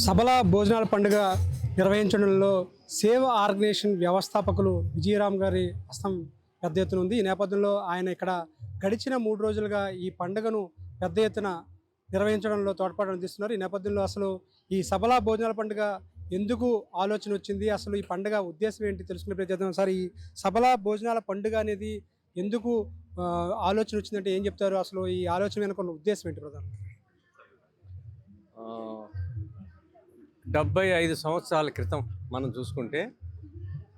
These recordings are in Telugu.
సబల భోజనాల పండుగ నిర్వహించడంలో సేవ ఆర్గనైజేషన్ వ్యవస్థాపకులు విజయరామ్ గారి హస్తం పెద్ద ఎత్తున ఉంది. ఈ నేపథ్యంలో ఆయన ఇక్కడ గడిచిన 3 రోజులుగా ఈ పండుగను పెద్ద ఎత్తున నిర్వహించడంలో తోడ్పాటు అందిస్తున్నారు. ఈ నేపథ్యంలో అసలు ఈ సబల భోజనాల పండుగ ఎందుకు ఆలోచన వచ్చింది, అసలు ఈ పండుగ ఉద్దేశం ఏంటి తెలుసుకునే ప్రయత్నం. సార్, ఈ సబల భోజనాల పండుగ అనేది ఎందుకు ఆలోచన వచ్చిందంటే ఏం చెప్తారు? అసలు ఈ ఆలోచన వెనుక ఉన్న ఉద్దేశం ఏంటి ప్రధానంగా? 75 సంవత్సరాల క్రితం మనం చూసుకుంటే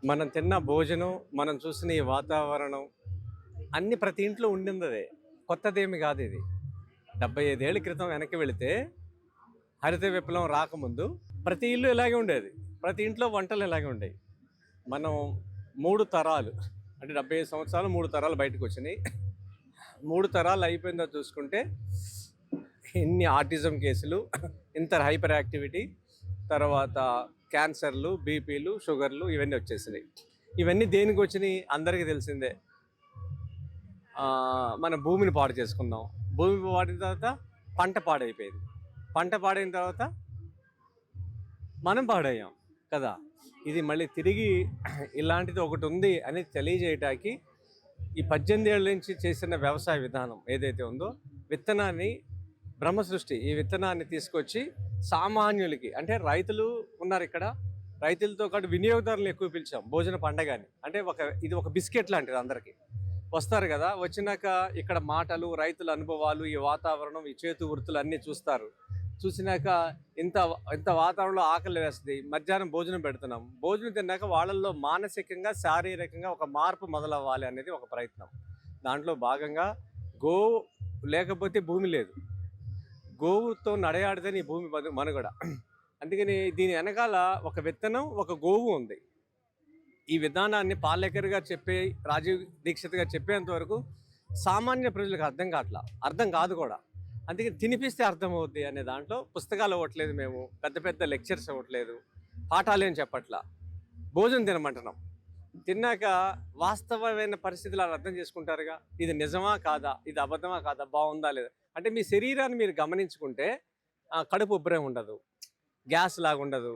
మనం తిన్న భోజనం, మనం చూసిన ఈ వాతావరణం అన్ని ప్రతి ఇంట్లో ఉండిందే, కొత్తదేమి కాదు ఇది. 75 ఏళ్ళ క్రితం వెనక్కి వెళితే హరిత విప్లవం రాకముందు ప్రతి ఇల్లు ఇలాగే ఉండేది, ప్రతి ఇంట్లో వంటలు ఇలాగే ఉండేవి. మనం 3 తరాలు అంటే 75 సంవత్సరాలు 3 తరాలు బయటకు వచ్చినాయి. 3 తరాలు అయిపోయిందో చూసుకుంటే ఇన్ని ఆటిజం కేసులు, ఇంత హైపర్ యాక్టివిటీ, తర్వాత క్యాన్సర్లు, బీపీలు, షుగర్లు ఇవన్నీ వచ్చేసినాయి. ఇవన్నీ దేనికి వచ్చినాయి అందరికీ తెలిసిందే. మన భూమిని పాడు చేసుకున్నాం. భూమి పాడిన తర్వాత పంట పాడైపోయింది. పంట పాడైన తర్వాత మనం పాడయ్యాం కదా. ఇది మళ్ళీ తిరిగి ఇలాంటిది ఒకటి ఉంది అని తెలియజేయటానికి ఈ 18 ఏళ్ళ నుంచి చేసిన వ్యవసాయ విధానం ఏదైతే ఉందో, విత్తనాన్ని బ్రహ్మ సృష్టి, ఈ విత్తనాన్ని తీసుకొచ్చి సామాన్యులకి, అంటే రైతులు ఉన్నారు ఇక్కడ, రైతులతో పాటు వినియోగదారులు ఎక్కువ పిలిచాం భోజన పండగని. అంటే ఇది ఒక బిస్కెట్ లాంటిది. అందరికీ వస్తారు కదా, వచ్చినాక ఇక్కడ మాటలు, రైతుల అనుభవాలు, ఈ వాతావరణం, ఈ చేతు వృత్తులు అన్నీ చూస్తారు. చూసినాక ఇంత వాతావరణంలో ఆకలి వేస్తుంది, మధ్యాహ్నం భోజనం పెడుతున్నాం. భోజనం తిన్నాక వాళ్ళల్లో మానసికంగా, శారీరకంగా ఒక మార్పు మొదలవ్వాలి అనేది ఒక ప్రయత్నం. దాంట్లో భాగంగా గోవు లేకపోతే భూమి లేదు, గోవుతో నడయాడితే భూమి మనుగడ. అందుకని దీని వెనకాల ఒక విత్తనం, ఒక గోవు ఉంది. ఈ విధానాన్ని పాలేకర్ గారు చెప్పే, రాజీవ్ దీక్షిత్ గారు చెప్పేంత వరకు సామాన్య ప్రజలకు అర్థం కాదు కూడా. అందుకని తినిపిస్తే అర్థమవుద్ది అనే దాంట్లో పుస్తకాలు ఇవ్వట్లేదు, మేము పెద్ద పెద్ద లెక్చర్స్ ఇవ్వట్లేదు, పాఠాలేం చెప్పట్లా, భోజనం తినమంటున్నాం. తిన్నాక వాస్తవమైన పరిస్థితులు అర్థం చేసుకుంటారుగా, ఇది నిజమా కాదా, ఇది అబద్ధమా కాదా, బాగుందా లేదా. అంటే మీ శరీరాన్ని మీరు గమనించుకుంటే కడుపు ఉబ్బరం ఉండదు, గ్యాస్ లాగా ఉండదు,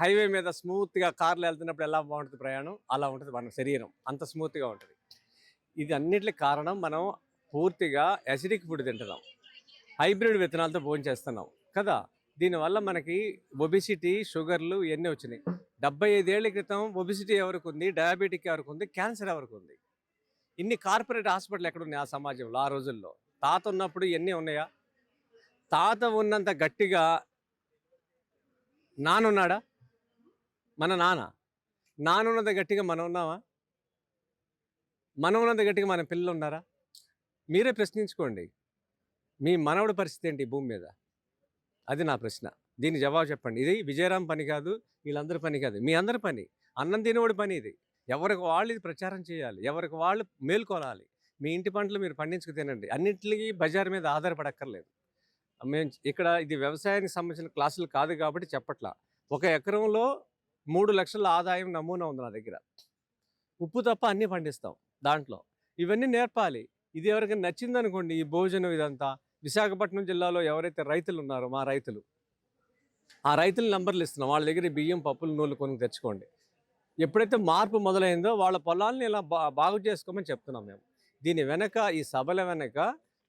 హైవే మీద స్మూత్గా కార్లు వెళ్తున్నప్పుడు ఎలా బాగుంటుంది ప్రయాణం, అలా ఉంటుంది మన శరీరం, అంత స్మూత్గా ఉంటుంది. ఇది అన్నిటికి కారణం మనం పూర్తిగా యాసిడిక్ ఫుడ్ తింటున్నాం, హైబ్రిడ్ విత్తనాలతో భోజనం చేస్తున్నాం కదా. దీనివల్ల మనకి ఒబిసిటీ, షుగర్లు ఇవన్నీ వచ్చినాయి. 75 ఏళ్ల క్రితం ఒబిసిటీ ఎవరికి ఉంది, డయాబెటిక్ ఎవరికి ఉంది, క్యాన్సర్ ఎవరికి ఉంది? ఇన్ని కార్పొరేట్ హాస్పిటల్ ఎక్కడున్నాయి ఆ సమాజంలో ఆ రోజుల్లో? తాత ఉన్నప్పుడు ఇవన్నీ ఉన్నాయా? తాత ఉన్నంత గట్టిగా నానున్నాడా? మన నాన్న ఉన్నంత గట్టిగా మనం ఉన్నామా? మనం ఉన్నంత గట్టిగా మన పిల్లలు ఉన్నారా? మీరే ప్రశ్నించుకోండి. మీ మనవడి పరిస్థితి ఏంటి భూమి మీద? అది నా ప్రశ్న. దీనికి జవాబు చెప్పండి. ఇది విజయరామ్ పని కాదు, వీళ్ళందరి పని కాదు, మీ అందరి పని, అన్నం తినేవాడి పని ఇది. ఎవరికి వాళ్ళు ఇది ప్రచారం చేయాలి, ఎవరికి వాళ్ళు మేల్కొనాలి. మీ ఇంటి పంటలు మీరు పండించుకు తినండి, అన్నింటికి బజార్ మీద ఆధారపడక్కర్లేదు. మేము ఇక్కడ ఇది వ్యవసాయానికి సంబంధించిన క్లాసులు కాదు కాబట్టి చెప్పట్లా. 1 ఎకరంలో 3 లక్షల ఆదాయం నమూనా ఉంది నా దగ్గర. ఉప్పు తప్ప అన్నీ పండిస్తాం దాంట్లో. ఇవన్నీ నేర్పాలి. ఇది ఎవరికైనా నచ్చిందనుకోండి, ఈ భోజనం ఇదంతా. విశాఖపట్నం జిల్లాలో ఎవరైతే రైతులు ఉన్నారో, మా రైతులు, ఆ రైతుల నంబర్లు ఇస్తున్నాం. వాళ్ళ దగ్గర బియ్యం, పప్పులు, నూనెలు కొనుక్కు తెచ్చుకోండి. ఎప్పుడైతే మార్పు మొదలైందో వాళ్ళ పొలాల్ని ఇలా బాగు చేసుకోమని చెప్తున్నాం మేము. దీని వెనక, ఈ సభల వెనక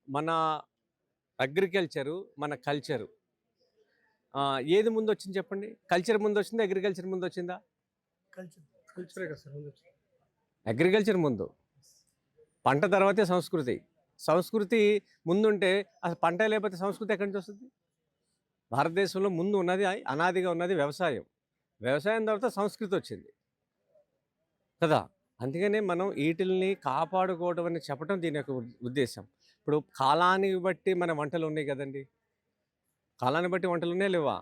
మన అగ్రికల్చరు, మన కల్చరు, ఏది ముందు వచ్చింది చెప్పండి? కల్చర్ ముందు వచ్చిందా, అగ్రికల్చర్ ముందు వచ్చిందా? అగ్రికల్చర్ ముందు, పంట తర్వాతే సంస్కృతి. సంస్కృతి ముందుంటే అసలు పంట లేకపోతే సంస్కృతి ఎక్కడి నుంచి వస్తుంది? భారతదేశంలో ముందు ఉన్నది, అనాదిగా ఉన్నది వ్యవసాయం. వ్యవసాయం తర్వాత సంస్కృతి వచ్చింది కదా. అందుకనే మనం వీటిల్ని కాపాడుకోవడం అని చెప్పడం దీని యొక్క ఉద్దేశం. ఇప్పుడు కాలానికి బట్టి మన వంటలు ఉన్నాయి కదండి, కాలాన్ని బట్టి వంటలు ఉన్నాయి లేవా?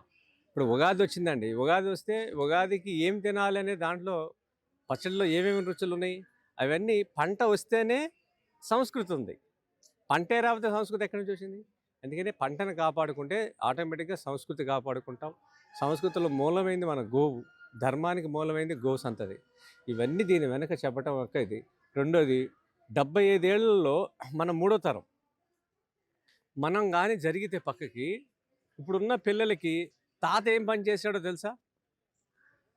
ఇప్పుడు ఉగాది వచ్చిందండి, ఉగాది వస్తే ఉగాదికి ఏం తినాలి అనే దాంట్లో పచ్చడిలో ఏమేమి రుచులు ఉన్నాయి, అవన్నీ పంట వస్తేనే సంస్కృతి ఉంది. పంటే రాకపోతే సంస్కృతి ఎక్కడి నుంచి వచ్చింది? అందుకని పంటను కాపాడుకుంటే ఆటోమేటిక్గా సంస్కృతి కాపాడుకుంటాం. సంస్కృతిలో మూలమైంది మన గోవు, ధర్మానికి మూలమైంది గోవు సంతతి. ఇవన్నీ దీని వెనక చెప్పటం ఒక ఇది. రెండోది, 75 ఏళ్లలో మన 3వ తరం. మనం కానీ జరిగితే పక్కకి ఇప్పుడున్న పిల్లలకి తాత ఏం పని చేశాడో తెలుసా?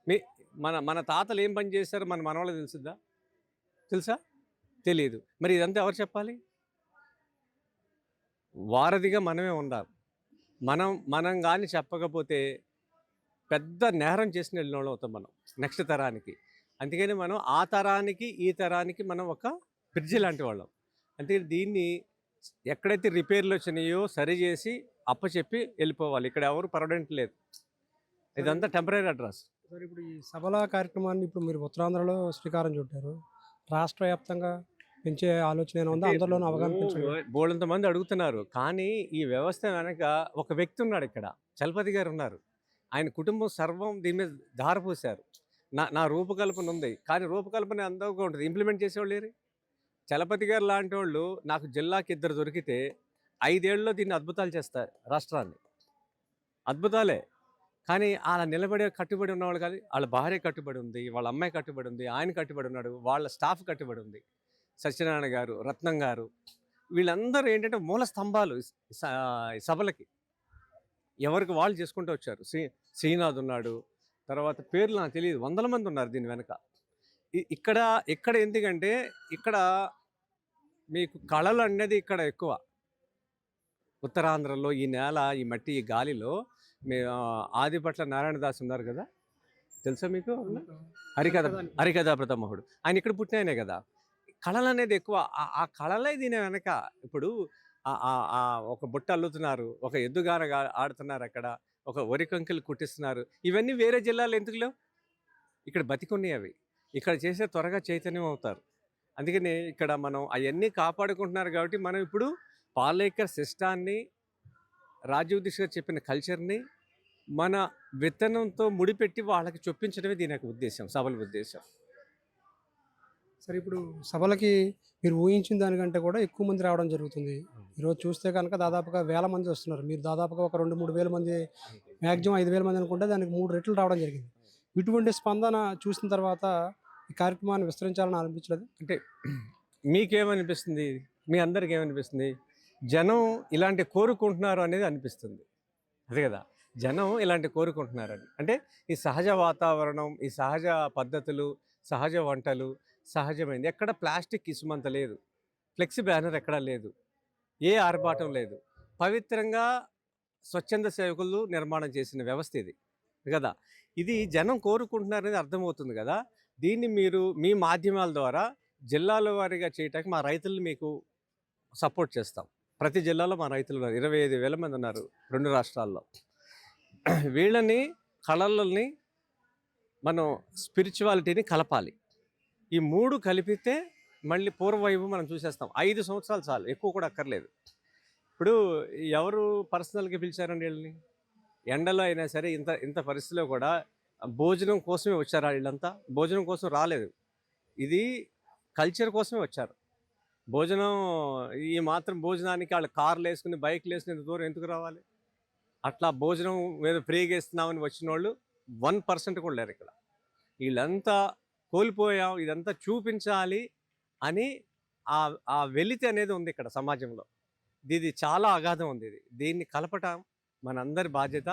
మీ మన తాతలు ఏం పని చేశారో మన మనవాళ్ళకి తెలుసుద్దా? తెలుసా? తెలియదు. మరి ఇదంతా ఎవరు చెప్పాలి? వారధిగా మనమే ఉండాలి. మనం కానీ చెప్పకపోతే పెద్ద నేరం చేసిన వెళ్ళినోళ్ళం అవుతాం మనం నెక్స్ట్ తరానికి. అందుకని మనం ఆ తరానికి ఈ తరానికి మనం ఒక బ్రిడ్జి లాంటి వాళ్ళం. అందుకని దీన్ని ఎక్కడైతే రిపేర్లు వచ్చినాయో సరి చేసి అప్పచెప్పి వెళ్ళిపోవాలి. ఇక్కడ ఎవరు పర్మనెంట్ లేదు, ఇదంతా టెంపరీ అడ్రస్. సార్ ఇప్పుడు ఈ సభల కార్యక్రమాన్ని ఇప్పుడు మీరు ఉత్తరాంధ్రలో శ్రీకారం చుట్టారు. రాష్ట్ర వ్యాప్తంగా పెంచే ఆలోచన ఏమైనా ఉందా? అందరిలోనూ అవగాహన పెంచడం. బోళ్ళంత మంది అడుగుతున్నారు, కానీ ఈ వ్యవస్థ వెనక ఒక వ్యక్తి ఉన్నాడు. ఇక్కడ చలపతి గారు ఉన్నారు. ఆయన కుటుంబం సర్వం దీని మీద ధారపోశారు. నా రూపకల్పన ఉంది, కానీ రూపకల్పన అందరికీ ఉంటుంది, ఇంప్లిమెంట్ చేసేవాళ్ళు లేరు. చలపతి గారు లాంటి వాళ్ళు నాకు జిల్లాకి 2 దొరికితే 5 ఏళ్ళలో దీన్ని అద్భుతాలు చేస్తారు రాష్ట్రాన్ని. అద్భుతాలే. కానీ అలా నిలబడే కట్టుబడి ఉన్నవాళ్ళు కాదు. వాళ్ళ భార్య కట్టుబడి ఉంది, వాళ్ళ అమ్మాయి కట్టుబడి ఉంది, ఆయన కట్టుబడి ఉన్నాడు, వాళ్ళ స్టాఫ్ కట్టుబడి ఉంది. సత్యనారాయణ గారు, రత్నం గారు, వీళ్ళందరూ ఏంటంటే మూల స్తంభాలు సభలకి. ఎవరికి వాళ్ళు చేసుకుంటూ వచ్చారు. శ్రీనాథ్ ఉన్నాడు, తర్వాత పేర్లు నాకు తెలియదు, 100 మంది ఉన్నారు దీని వెనక. ఇక్కడ ఎందుకంటే ఇక్కడ మీకు కళలు అనేది ఇక్కడ ఎక్కువ. ఉత్తరాంధ్రలో ఈ నేల, ఈ మట్టి, ఈ గాలిలో ఆదిపట్ల నారాయణదాస్ ఉన్నారు కదా, తెలుసా మీకు? హరికథా ప్రథమహుడు ఆయన ఇక్కడ పుట్టినాయనే కదా. కళలు అనేది ఎక్కువ. ఆ కళలే దీని వెనక. ఇప్పుడు ఒక బుట్ట అల్లుతున్నారు, ఒక ఎద్దుగాన ఆడుతున్నారు, అక్కడ ఒక వరి కంకులు కుట్టిస్తున్నారు. ఇవన్నీ వేరే జిల్లాలో ఎందుకు లేవు? ఇక్కడ బతికున్నాయి అవి. ఇక్కడ చేసే త్వరగా చైతన్యం అవుతారు. అందుకని ఇక్కడ మనం అవన్నీ కాపాడుకుంటున్నారు. కాబట్టి మనం ఇప్పుడు పాలేకర్ సిస్టాన్ని, రాజీవ్ దిశ గారు చెప్పిన కల్చర్ని మన విత్తనంతో ముడిపెట్టి వాళ్ళకి చొప్పించడమే దీని యొక్క ఉద్దేశం, సభల ఉద్దేశం. సరే ఇప్పుడు సభలకి మీరు ఊహించిన దానికంటే కూడా ఎక్కువ మంది రావడం జరుగుతుంది. ఈరోజు చూస్తే కనుక దాదాపుగా 1000 మంది వస్తున్నారు. మీరు దాదాపుగా ఒక 2-3 వేల మంది, మ్యాక్సిమం 5,000 మంది అనుకుంటే దానికి 3 రెట్లు రావడం జరిగింది. ఇటువంటి స్పందన చూసిన తర్వాత ఈ కార్యక్రమాన్ని విస్తరించాలని అనిపించలేదు? అంటే మీకేమనిపిస్తుంది? మీ అందరికి ఏమనిపిస్తుంది? జనం ఇలాంటి కోరుకుంటున్నారు అనేది అనిపిస్తుంది. అదే కదా, జనం ఇలాంటి కోరుకుంటున్నారని. అంటే ఈ సహజ వాతావరణం, ఈ సహజ పద్ధతులు, సహజ వంటలు, సహజమైంది. ఎక్కడ ప్లాస్టిక్ ఇసుమంత లేదు, ఫ్లెక్సీ బ్యానర్ ఎక్కడా లేదు, ఏ ఆర్భాటం లేదు. పవిత్రంగా స్వచ్ఛంద సేవకులు నిర్మాణం చేసిన వ్యవస్థ ఇది కదా. ఇది జనం కోరుకుంటున్నారనేది అర్థమవుతుంది కదా. దీన్ని మీరు మీ మాధ్యమాల ద్వారా జిల్లాల వారీగా చేయటానికి మా రైతులు మీకు సపోర్ట్ చేస్తాం. ప్రతి జిల్లాలో మా రైతులు ఉన్నారు, 25,000 మంది ఉన్నారు 2 రాష్ట్రాల్లో. వీళ్ళని, కళలని, మనం స్పిరిచువాలిటీని కలపాలి. ఈ 3 కలిపితే మళ్ళీ పూర్వవైభవం మనం చూసేస్తాం. 5 సంవత్సరాలు చాలు, ఎక్కువ కూడా అక్కర్లేదు. ఇప్పుడు ఎవరు పర్సనల్గా పిలిచారండి వీళ్ళని? ఎండలో అయినా సరే ఇంత పరిస్థితిలో కూడా భోజనం కోసమే వచ్చారు వీళ్ళంతా. భోజనం కోసం రాలేదు, ఇది కల్చర్ కోసమే వచ్చారు. భోజనం, ఈ మాత్రం భోజనానికి వాళ్ళు కార్లు వేసుకుని, బైక్లు వేసుకుని ఇంత దూరం ఎందుకు రావాలి? అట్లా భోజనం మీద ఫ్రీగా ఇస్తున్నామని వచ్చిన వాళ్ళు 1% కూడా లేరు ఇక్కడ. వీళ్ళంతా కోల్పోయాం, ఇదంతా చూపించాలి అని ఆ వెలితి అనేది ఉంది ఇక్కడ సమాజంలో. ఇది చాలా అగాధం ఉంది. దీన్ని కలపటం మనందరి బాధ్యత.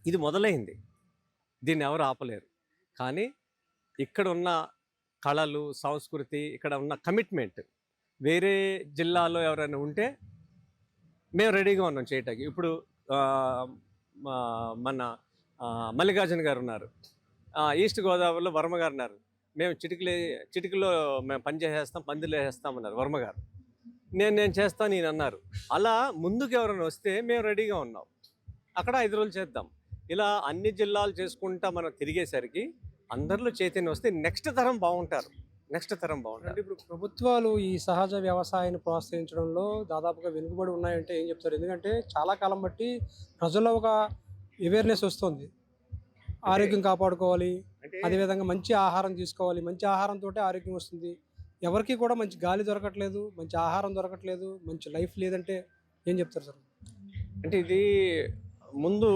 ఇది మొదలైంది, దీన్ని ఎవరు ఆపలేరు. కానీ ఇక్కడ ఉన్న కళలు, సంస్కృతి, ఇక్కడ ఉన్న కమిట్మెంట్ వేరే జిల్లాలో ఎవరైనా ఉంటే మేము రెడీగా ఉన్నాం చేయటానికి. ఇప్పుడు మన మల్లికార్జున గారు ఉన్నారు, ఈస్ట్ గోదావరిలో వర్మ గారు ఉన్నారు. మేము చిటికలో మేము పని చేసేస్తాం, పందిలో వేసేస్తామన్నారు వర్మ గారు. నేను చేస్తాను నేను అన్నారు. అలా ముందుకు ఎవరైనా వస్తే మేము రెడీగా ఉన్నాం. అక్కడ 5 రోజులు చేద్దాం. ఇలా అన్ని జిల్లాలు చేసుకుంటా మనం తిరిగేసరికి అందరిలో చైతన్యం వస్తే నెక్స్ట్ తరం బాగుంటారు. అంటే ఇప్పుడు ప్రభుత్వాలు ఈ సహజ వ్యవసాయాన్ని ప్రోత్సహించడంలో దాదాపుగా వెనుకబడి ఉన్నాయంటే ఏం చెప్తారు? ఎందుకంటే చాలా కాలం బట్టి ప్రజల్లో ఒక అవేర్నెస్ వస్తుంది, ఆరోగ్యం కాపాడుకోవాలి, అదేవిధంగా మంచి ఆహారం తీసుకోవాలి, మంచి ఆహారంతో ఆరోగ్యం వస్తుంది. ఎవరికి కూడా మంచి గాలి దొరకట్లేదు, మంచి ఆహారం దొరకట్లేదు, మంచి లైఫ్ లేదంటే ఏం చెప్తారు సార్? అంటే ఇది ముందు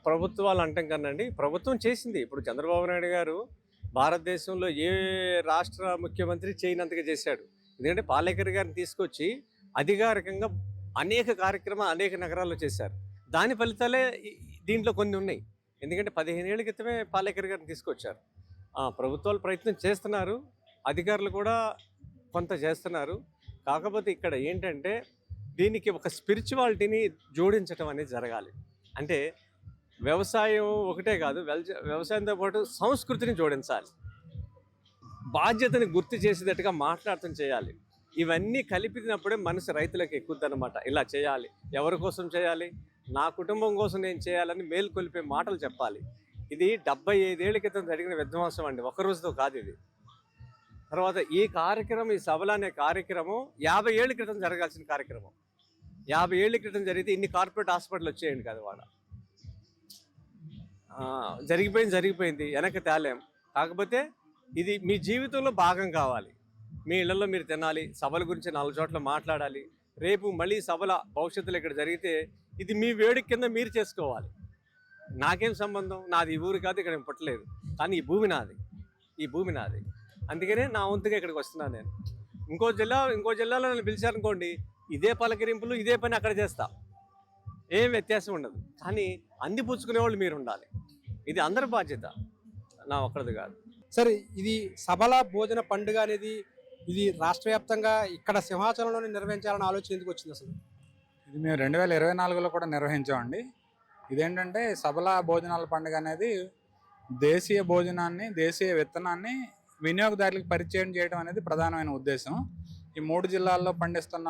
ప్రభుత్వాలు అంటాం కనండి, ప్రభుత్వం చేసింది. ఇప్పుడు చంద్రబాబు నాయుడు గారు భారతదేశంలో ఏ రాష్ట్ర ముఖ్యమంత్రి చేయనంతగా చేశాడు. ఎందుకంటే పాలేకర్ గారిని తీసుకొచ్చి అధికారికంగా అనేక కార్యక్రమాలు అనేక నగరాల్లో చేశారు. దాని ఫలితాలే దీంట్లో కొన్ని ఉన్నాయి. ఎందుకంటే 15 ఏళ్ల క్రితమే పాలేకర్ గారిని తీసుకొచ్చారు. ప్రభుత్వాలు ప్రయత్నం చేస్తున్నారు, అధికారులు కూడా కొంత చేస్తున్నారు. కాకపోతే ఇక్కడ ఏంటంటే దీనికి ఒక స్పిరిచువాలిటీని జోడించటం అనేది జరగాలి. అంటే వ్యవసాయం ఒకటే కాదు, వ్యవసాయంతో పాటు సంస్కృతిని జోడించాలి, బాధ్యతని గుర్తు చేసేటట్టుగా మాట్లాడటం చేయాలి. ఇవన్నీ కలిపినప్పుడే మనసు రైతులకు ఎక్కుద్దనమాట. ఇలా చేయాలి, ఎవరి కోసం చేయాలి, నా కుటుంబం కోసం నేను చేయాలని మేలుకొలిపే మాటలు చెప్పాలి. ఇది 75 ఏళ్ల క్రితం జరిగిన విధ్వంసం అండి, ఒక రోజుతో కాదు ఇది. తర్వాత ఈ కార్యక్రమం, ఈ సభలు అనే కార్యక్రమం 50 ఏళ్ల క్రితం జరగాల్సిన కార్యక్రమం. 50 ఏళ్ల క్రితం జరిగితే ఇన్ని కార్పొరేట్ హాస్పిటల్ వచ్చేయండి కదా వాడ. జరిగిపోయింది, వెనక్కి తేలేం. కాకపోతే ఇది మీ జీవితంలో భాగం కావాలి. మీ ఇళ్లలో మీరు తినాలి, సభల గురించి 4 చోట్ల మాట్లాడాలి. రేపు మళ్ళీ సభల భవిష్యత్తులో ఇక్కడ జరిగితే ఇది మీ వేడుక కింద మీరు చేసుకోవాలి. నాకేం సంబంధం, నాది ఈ ఊరు కాదు, ఇక్కడ నేను పుట్టలేదు, కానీ ఈ భూమి నాది. అందుకనే నా వంతుగా ఇక్కడికి వస్తున్నాను నేను. ఇంకో జిల్లాలో నన్ను పిలిచారనుకోండి, ఇదే పలకరింపులు, ఇదే పని అక్కడ చేస్తా, ఏం వ్యత్యాసం ఉండదు. కానీ అందిపుచ్చుకునే వాళ్ళు మీరు ఉండాలి. ఇది అందరి బాధ్యత, నా ఒక్కరిది కాదు. సరే, ఇది సభల భోజన పండుగ అనేది ఇది రాష్ట్ర వ్యాప్తంగా ఇక్కడ సింహాచలంలోనే నిర్వహించాలన్న ఆలోచన ఎందుకు వచ్చింది అసలు? ఇది మేము 2024లో కూడా నిర్వహించామండి. ఇదేంటంటే సభల భోజనాల పండుగ అనేది దేశీయ భోజనాన్ని, దేశీయ విత్తనాన్ని వినియోగదారులకు పరిచయం చేయడం అనేది ప్రధానమైన ఉద్దేశం. ఈ 3 జిల్లాల్లో పండిస్తున్న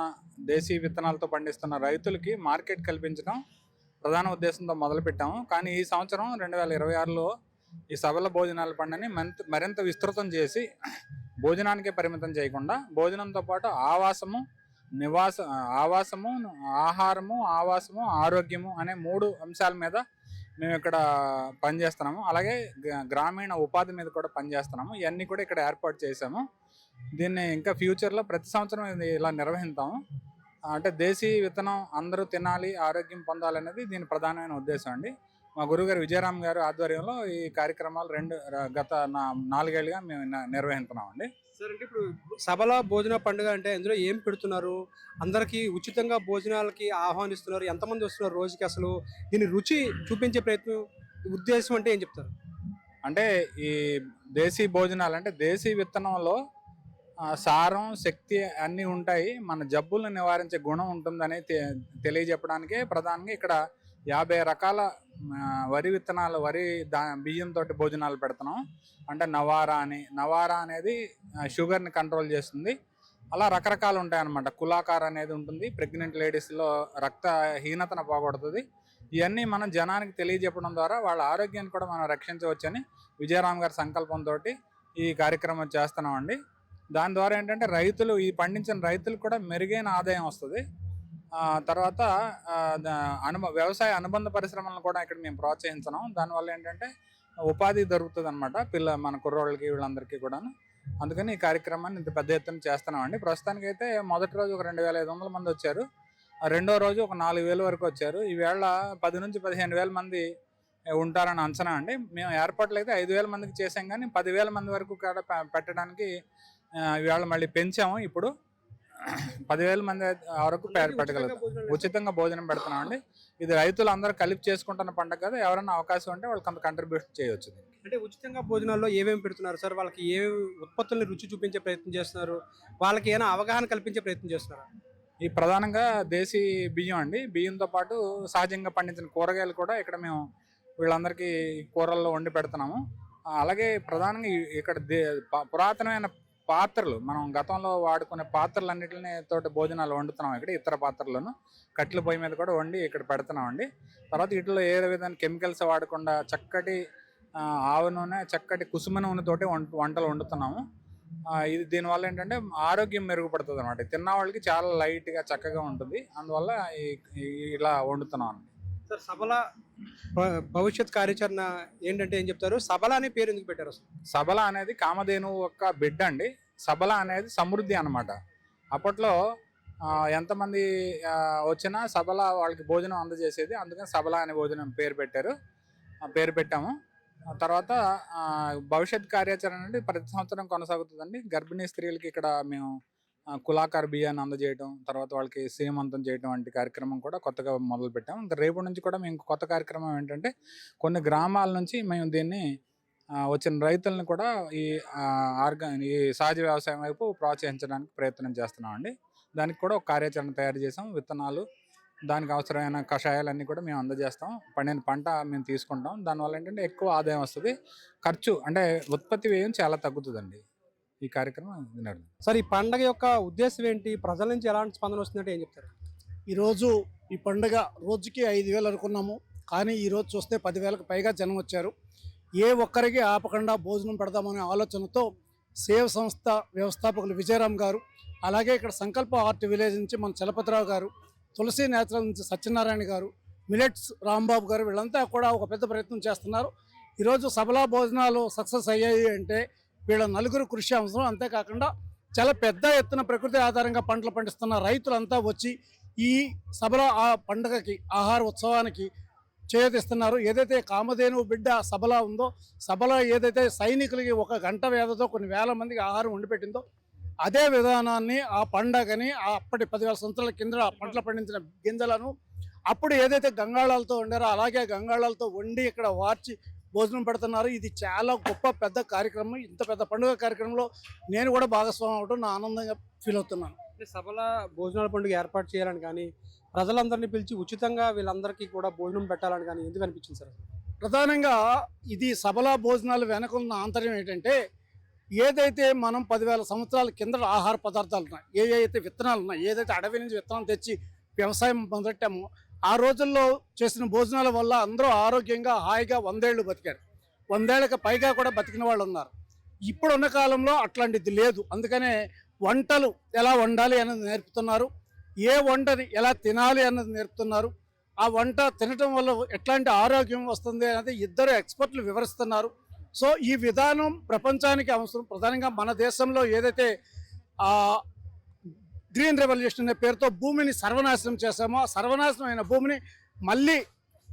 దేశీయ విత్తనాలతో పండిస్తున్న రైతులకి మార్కెట్ కల్పించడం ప్రధాన ఉద్దేశంతో మొదలుపెట్టాము. కానీ ఈ సంవత్సరం 2026లో ఈ సభల భోజనాల పండుగని మరింత విస్తృతం చేసి భోజనానికే పరిమితం చేయకుండా భోజనంతో పాటు ఆవాసము, ఆహారము, ఆవాసము, ఆరోగ్యము అనే 3 అంశాల మీద మేము ఇక్కడ పనిచేస్తున్నాము. అలాగే గ్రామీణ ఉపాధి మీద కూడా పనిచేస్తున్నాము. ఇవన్నీ కూడా ఇక్కడ ఏర్పాటు చేసాము. దీన్ని ఇంకా ఫ్యూచర్లో ప్రతి సంవత్సరం ఇది ఇలా నిర్వహిస్తాము. అంటే దేశీయ విత్తనం అందరూ తినాలి, ఆరోగ్యం పొందాలనేది దీని ప్రధానమైన ఉద్దేశం అండి. మా గురుగారు విజయరామ్ గారు ఆధ్వర్యంలో ఈ కార్యక్రమాలు గత 4 ఏళ్ళుగా మేము నిర్వహిస్తున్నామండి. సార్, అంటే ఇప్పుడు సభల భోజన పండుగ అంటే అందులో ఏం పెడుతున్నారు? అందరికీ ఉచితంగా భోజనాలకి ఆహ్వానిస్తున్నారు, ఎంతమంది వస్తున్నారు రోజుకి? అసలు దీని రుచి చూపించే ప్రయత్నం, ఉద్దేశం అంటే ఏం చెప్తారు? అంటే ఈ దేశీ భోజనాలు అంటే దేశీ విత్తనంలో సారం, శక్తి అన్నీ ఉంటాయి. మన జబ్బులను నివారించే గుణం ఉంటుందని తెలియజెప్పడానికే ప్రధానంగా ఇక్కడ 50 రకాల వరి విత్తనాలు, బియ్యంతో భోజనాలు పెడుతున్నాం. అంటే నవారా అనేది షుగర్ని కంట్రోల్ చేస్తుంది. అలా రకరకాలు ఉంటాయన్నమాట. కులాకార్ అనేది ఉంటుంది, ప్రెగ్నెంట్ లేడీస్లో రక్తహీనతను పోగొడుతుంది. ఇవన్నీ మనం జనానికి తెలియజెప్పడం ద్వారా వాళ్ళ ఆరోగ్యాన్ని కూడా మనం రక్షించవచ్చని విజయరామ్ గారి సంకల్పంతో ఈ కార్యక్రమం చేస్తున్నామండి. దాని ద్వారా ఏంటంటే ఈ పండించిన రైతులకు కూడా మెరుగైన ఆదాయం వస్తుంది. తర్వాత వ్యవసాయ అనుబంధ పరిశ్రమలను కూడా ఇక్కడ మేము ప్రోత్సహించున్నాం. దానివల్ల ఏంటంటే ఉపాధి దొరుకుతుంది అనమాట మన కుర్రోళ్ళకి, వీళ్ళందరికీ కూడాను. అందుకని ఈ కార్యక్రమాన్ని ఇంత పెద్ద ఎత్తున చేస్తున్నామండి. ప్రస్తుతానికి అయితే మొదటి రోజు ఒక 2500 మంది వచ్చారు. రెండో రోజు ఒక 4000 వరకు వచ్చారు. ఈవేళ 10 నుంచి 15,000 మంది ఉంటారని అంచనా అండి. మేము ఏర్పాట్లు అయితే 5,000 మందికి చేసాం, కానీ 10,000 మంది వరకు కూడా పెట్టడానికి ఈవేళ మళ్ళీ పెంచాము. ఇప్పుడు 10,000 మంది వరకు పెట్టగలుగుతాం. ఉచితంగా భోజనం పెడుతున్నామండి. ఇది రైతులు అందరూ కలిపి చేసుకుంటున్న పండుగ కదా, ఎవరైనా అవకాశం ఉంటే వాళ్ళు కొంత కంట్రిబ్యూషన్ చేయవచ్చు. అంటే ఉచితంగా భోజనాల్లో ఏమేమి పెడుతున్నారు సార్? వాళ్ళకి ఏమేమి ఉత్పత్తుల్ని రుచి చూపించే ప్రయత్నం చేస్తున్నారు? వాళ్ళకి ఏమైనా అవగాహన కల్పించే ప్రయత్నం చేస్తున్నారా? ఈ ప్రధానంగా దేశీ బియ్యం అండి. బియ్యంతో పాటు సహజంగా పండించిన కూరగాయలు కూడా ఇక్కడ మేము వీళ్ళందరికీ కూరల్లో వండి పెడుతున్నాము. అలాగే ప్రధానంగా ఇక్కడ పురాతనమైన పాత్రలు, మనం గతంలో వాడుకునే పాత్రలన్నింటినీ తోటి భోజనాలు వండుతున్నాం. ఇక్కడ ఇతర పాత్రలను కట్టెల పొయ్యి మీద కూడా వండి ఇక్కడ పెడుతున్నామండి. తర్వాత వీటిలో ఏ విధంగా కెమికల్స్ వాడకుండా చక్కటి ఆవు నూనె, చక్కటి కుసుమ నూనెతోటి వంటలు వండుతున్నాము. ఇది దీనివల్ల ఏంటంటే ఆరోగ్యం మెరుగుపడుతుంది అనమాట. తిన్న వాళ్ళకి చాలా లైట్గా చక్కగా ఉంటుంది. అందువల్ల ఇలా వండుతున్నాం అండి. సార్, సభల భవిష్యత్ కార్యాచరణ ఏంటంటే ఏం చెప్తారు? సభల అనే పేరు ఎందుకు పెట్టారు అసలు? సబల అనేది కామధేనువు యొక్క బిడ్డ అండి. సబల అనేది సమృద్ధి అన్నమాట. అప్పట్లో ఎంతమంది వచ్చినా సబల వాళ్ళకి భోజనం అందజేసేది. అందుకని సబల అనే భోజనం పేరు పెట్టాము. తర్వాత భవిష్యత్ కార్యాచరణ అంటే ప్రతి సంవత్సరం కొనసాగుతుందండి. గర్భిణీ స్త్రీలకి ఇక్కడ మేము కులాకార బియ్యాన్ని అందజేయడం, తర్వాత వాళ్ళకి సీమంతం చేయడం వంటి కార్యక్రమం కూడా కొత్తగా మొదలుపెట్టాం. ఇంకా రేపటి నుంచి కూడా మేము కొత్త కార్యక్రమం ఏంటంటే కొన్ని గ్రామాల నుంచి మేము దీన్ని వచ్చిన రైతులను కూడా ఈ సహజ వ్యవసాయం వైపు ప్రోత్సహించడానికి ప్రయత్నం చేస్తున్నామండి. దానికి కూడా ఒక కార్యాచరణ తయారు చేసాం. విత్తనాలు, దానికి అవసరమైన కషాయాలన్నీ కూడా మేము అందజేస్తాం. పండిన పంట మేము తీసుకుంటాం. దానివల్ల ఏంటంటే ఎక్కువ ఆదాయం వస్తుంది. ఖర్చు అంటే ఉత్పత్తి వ్యయం చాలా తగ్గుతుందండి. ఈ కార్యక్రమం వినండి. సార్, ఈ పండగ యొక్క ఉద్దేశం ఏంటి? ప్రజల నుంచి ఎలాంటి స్పందన వస్తుందంటే ఏం చెప్తారు? ఈరోజు ఈ పండుగ రోజుకి 5,000 అనుకున్నాము, కానీ ఈరోజు చూస్తే 10,000కు పైగా జనం వచ్చారు. ఏ ఒక్కరికి ఆపకుండా భోజనం పెడదామనే ఆలోచనతో సేవ్ సంస్థ వ్యవస్థాపకులు విజయరామ్ గారు, అలాగే ఇక్కడ సంకల్ప ఆర్ట్ విలేజ్ నుంచి మన చలపతిరావు గారు, తులసి నేచురల్ నుంచి సత్యనారాయణ గారు, మిలెట్స్ రాంబాబు గారు, వీళ్ళంతా కూడా ఒక పెద్ద ప్రయత్నం చేస్తున్నారు. ఈరోజు సబలా భోజనాలు సక్సెస్ అయ్యాయి అంటే వీళ్ళ నలుగురు కృషి అవసరం. అంతేకాకుండా చాలా పెద్ద ఎత్తున ప్రకృతి ఆధారంగా పంటలు పండిస్తున్న రైతులంతా వచ్చి ఈ సబలా ఆ పండుగకి ఆహార ఉత్సవానికి చేతిస్తున్నారు. ఏదైతే కామధేను బిడ్డ సబలా ఉందో, సబలా ఏదైతే సైనికులకి 1 గంట వ్యవధితో కొన్ని వేల మందికి ఆహారం వండిపెట్టిందో, అదే విధానాన్ని ఆ పండగని అప్పటి 10,000 సంవత్సరాల కింద పంటలు పండించిన గింజలను అప్పుడు ఏదైతే గంగాళాలతో వండారో అలాగే గంగాళాలతో వండి ఇక్కడ వార్చి భోజనం పెడుతున్నారు. ఇది చాలా గొప్ప పెద్ద కార్యక్రమం. ఇంత పెద్ద పండుగ కార్యక్రమంలో నేను కూడా భాగస్వామి అవడం నా ఆనందంగా ఫీల్ అవుతున్నాను. సబలా భోజనాల పండుగ ఏర్పాటు చేయాలని కానీ, ప్రజలందరినీ పిలిచి ఉచితంగా వీళ్ళందరికీ కూడా భోజనం పెట్టాలని కానీ ఎందుకు అనిపించింది సార్? ప్రధానంగా ఇది సబలా భోజనాలు వెనకున్న ఆంతర్యం ఏంటంటే, ఏదైతే మనం 10,000 సంవత్సరాల కింద ఆహార పదార్థాలు ఉన్నాయి, ఏదైతే విత్తనాలు ఉన్నాయి, ఏదైతే అడవి నుంచి విత్తనాలు తెచ్చి వ్యవసాయం మొదలెట్టామో ఆ రోజుల్లో చేసిన భోజనాల వల్ల అందరూ ఆరోగ్యంగా హాయిగా 100 ఏళ్ళు బతికారు. 100 ఏళ్ళకి పైగా కూడా బతికిన వాళ్ళు ఉన్నారు. ఇప్పుడున్న కాలంలో అట్లాంటిది లేదు. అందుకనే వంటలు ఎలా వండాలి అన్నది నేర్పుతున్నారు, ఏ వంటని ఎలా తినాలి అన్నది నేర్పుతున్నారు, ఆ వంట తినటం వల్ల ఎట్లాంటి ఆరోగ్యం వస్తుంది అనేది ఇద్దరు ఎక్స్పర్ట్లు వివరిస్తున్నారు. సో ఈ విధానం ప్రపంచానికి అవసరం. ప్రధానంగా మన దేశంలో ఏదైతే గ్రీన్ రెవల్యూషన్ అనే పేరుతో భూమిని సర్వనాశనం చేశామో, ఆ సర్వనాశనం అయిన భూమిని మళ్ళీ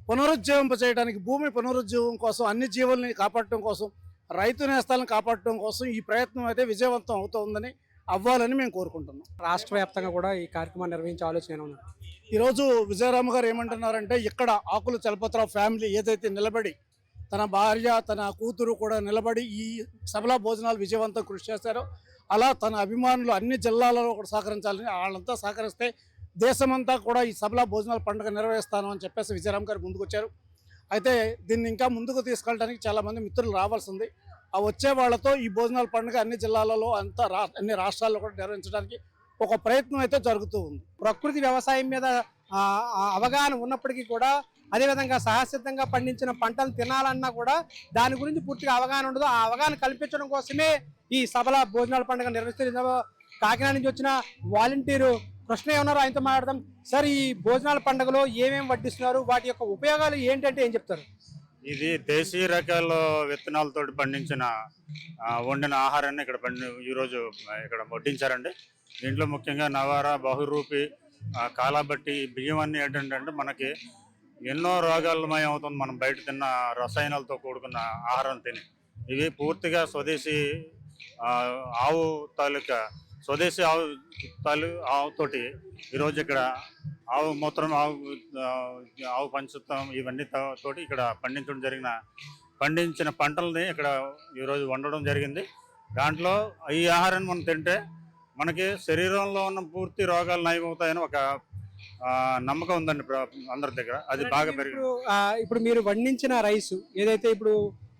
పునరుజ్జీవింపజేయడానికి, భూమి పునరుజ్జీవం కోసం, అన్ని జీవుల్ని కాపాడటం కోసం, రైతు నేస్తాలను కాపాడటం కోసం ఈ ప్రయత్నం అయితే విజయవంతం అవుతుందని అవ్వాలని మేము కోరుకుంటున్నాం. రాష్ట్ర వ్యాప్తంగా కూడా ఈ కార్యక్రమాన్ని నిర్వహించే ఆలోచన ఉంది. ఈరోజు విజయరామ గారు ఏమంటున్నారంటే, ఇక్కడ ఆకుల చలపతిరావు ఫ్యామిలీ ఏదైతే నిలబడి తన భార్య తన కూతురు కూడా నిలబడి ఈ సబలా భోజనాలు విజయవంతం కృషి చేశారో, అలా తన అభిమానులు అన్ని జిల్లాలలో కూడా సహకరించాలని, వాళ్ళంతా సహకరిస్తే దేశమంతా కూడా ఈ సబలా భోజనాల పండుగ నిర్వహిస్తాను అని చెప్పేసి విజయరామ్ గారు ముందుకు వచ్చారు. అయితే దీన్ని ఇంకా ముందుకు తీసుకెళ్ళడానికి చాలామంది మిత్రులు రావాల్సి ఉంది. ఆ వచ్చే వాళ్ళతో ఈ భోజనాల పండుగ అన్ని జిల్లాలలో అన్ని రాష్ట్రాల్లో కూడా నిర్వహించడానికి ఒక ప్రయత్నం అయితే జరుగుతూ ఉంది. ప్రకృతి వ్యవసాయం మీద అవగాహన ఉన్నప్పటికీ కూడా, అదేవిధంగా సహసిద్ధంగా పండించిన పంటలు తినాలన్నా కూడా దాని గురించి పూర్తిగా అవగాహన ఉండదు. ఆ అవగాహన కల్పించడం కోసమే ఈ సబలా భోజనాల పండుగ నిర్వహిస్తున్న కాకినాడ నుంచి వచ్చిన వాలంటీరు కృష్ణయ్య ఉన్నారు. ఆయనతో మాట్లాడదాం. సార్, ఈ భోజనాల పండుగలో ఏమేమి వడ్డిస్తున్నారు, వాటి యొక్క ఉపయోగాలు ఏంటంటే ఏం చెప్తారు? ఇది దేశీయ రకాల విత్తనాలతో పండించిన వండిన ఆహారాన్ని ఇక్కడ ఈరోజు ఇక్కడ వడ్డించారండి. దీంట్లో ముఖ్యంగా నవారా, బహురూపి, కాలాబట్టి బియ్యం అన్నీ ఏంటంటే మనకి ఎన్నో రోగాలమయం అవుతుంది మనం బయట తిన్న రసాయనాలతో కూడుకున్న ఆహారం తిని. ఇవి పూర్తిగా స్వదేశీ ఆవు తాలూకా స్వదేశీ ఆవుతోటి ఈరోజు ఇక్కడ ఆవు మూత్రం, ఆవు పంచత్వం ఇవన్నీ తోటి ఇక్కడ పండించిన పంటలని ఇక్కడ ఈరోజు వండడం జరిగింది. దాంట్లో ఈ ఆహారాన్ని మనం తింటే మనకి శరీరంలో ఉన్న పూర్తి రోగాలు నయమవుతాయని ఒక నమ్మకం ఉందండి అందరి దగ్గర. అది బాగా పెరిగింది. ఇప్పుడు మీరు వండించిన రైస్ ఏదైతే ఇప్పుడు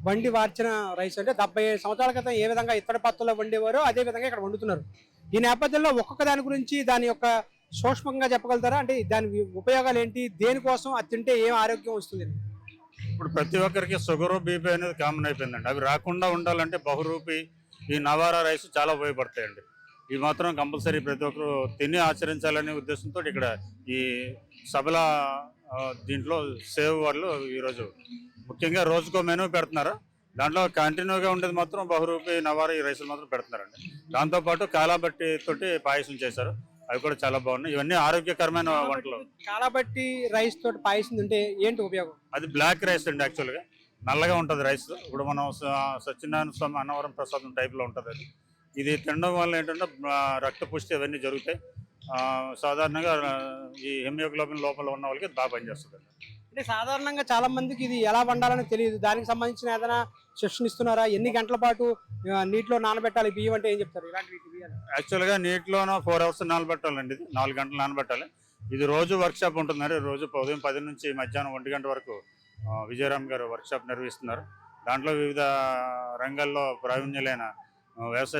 వండి వార్చిన రైస్ అంటే 75 సంవత్సరాల క్రితం ఏ విధంగా ఇత్తడి పాత్రలో వండేవారో అదే విధంగా ఇక్కడ వండుతున్నారు. ఈ నేపథ్యంలో ఒక్కొక్క దాని గురించి దాని యొక్క సూక్ష్మంగా చెప్పగలుగుతారా? అంటే దాని ఉపయోగాలు ఏంటి, దేనికోసం అది తింటే ఏం ఆరోగ్యం వస్తుంది? ఇప్పుడు ప్రతి ఒక్కరికి షుగరు, బీపీ అనేది కామన్ అయిపోయిందండి. అవి రాకుండా ఉండాలంటే బహురూపి, ఈ నవారా రైస్ చాలా ఉపయోగపడతాయండి. ఇవి మాత్రం కంపల్సరీ ప్రతి ఒక్కరు తిని ఆచరించాలనే ఉద్దేశంతో ఇక్కడ ఈ సబలా దీంట్లో సేవ్ వాళ్ళు ఈరోజు ముఖ్యంగా రోజుకో మెనూ పెడుతున్నారు. దాంట్లో కంటిన్యూగా ఉండేది మాత్రం బహురూపి, నవారా ఈ రైసులు మాత్రం పెడుతున్నారండి. దాంతోపాటు కాలాబట్టి తోటి పాయసం చేశారు, అవి కూడా చాలా బాగున్నాయి. ఇవన్నీ ఆరోగ్యకరమైన వంటలు. కాలాబట్టి రైస్ తోటి పాయసం తింటే ఏంటి ఉపయోగం? అది బ్లాక్ రైస్ అండి, యాక్చువల్గా నల్లగా ఉంటుంది రైస్. ఇప్పుడు మనం సత్యనారాయణ స్వామి అన్నవరం ప్రసాదం టైప్లో ఉంటుంది. అది ఇది తినడం వల్ల ఏంటంటే రక్త పుష్టి అవన్నీ జరుగుతాయి. సాధారణంగా ఈ హెమియోగ్లోబిన్ లోపల ఉన్న వాళ్ళకి బాగా పనిచేస్తుంది. అంటే సాధారణంగా చాలా మందికి ఇది ఎలా వండాలని తెలియదు. దానికి సంబంధించిన ఏదైనా సెషన్ ఇస్తున్నారా? ఎన్ని గంటల పాటు నీటిలో నానబెట్టాలి బియ్యం అంటే ఏం చెప్తారు? ఇలాంటి బియ్యాలు యాక్చువల్గా నీటిలోనూ 4 hours నానబెట్టాలండి. ఇది 4 గంటలు నానబెట్టాలి. ఇది రోజు వర్క్షాప్ ఉంటుందండి. రోజు ఉదయం 10 నుంచి మధ్యాహ్నం 1 గంట వరకు విజయరామ్ గారు వర్క్షాప్ నిర్వహిస్తున్నారు. దాంట్లో వివిధ రంగాల్లో ప్రావీణ్యులైన